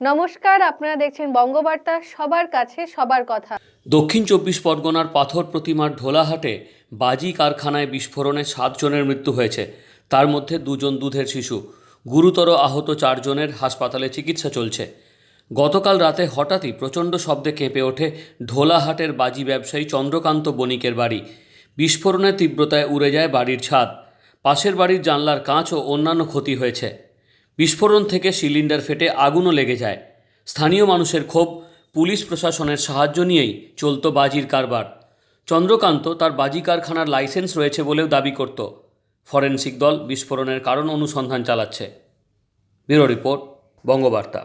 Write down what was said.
নমস্কার, আপনারা দেখছেন বঙ্গবার্তা, সবার কাছে সবার কথা। দক্ষিণ চব্বিশ পরগনার পাথর প্রতিমার ঢোলাহাটে বাজি কারখানায় বিস্ফোরণে 7 জনের মৃত্যু হয়েছে। তার মধ্যে 2 জন দুধের শিশু। গুরুতর আহত 4 জনের হাসপাতালে চিকিৎসা চলছে। গতকাল রাতে হঠাৎই প্রচণ্ড শব্দে কেঁপে ওঠে ঢোলাহাটের বাজি ব্যবসায়ী চন্দ্রকান্ত বণিকের বাড়ি। বিস্ফোরণের তীব্রতায় উড়ে যায় বাড়ির ছাদ। পাশের বাড়ির জানলার কাঁচ ও অন্যান্য ক্ষতি হয়েছে। বিস্ফোরণ থেকে সিলিন্ডার ফেটে আগুনও লেগে যায়। স্থানীয় মানুষের ক্ষোভ, পুলিশ প্রশাসনের সাহায্য নিয়েই চলত বাজির কারবার। চন্দ্রকান্ত তার বাজি কারখানার লাইসেন্স রয়েছে বলেও দাবি করত। ফরেনসিক দল বিস্ফোরণের কারণ অনুসন্ধান চালাচ্ছে। Bureau report, Bangabarta.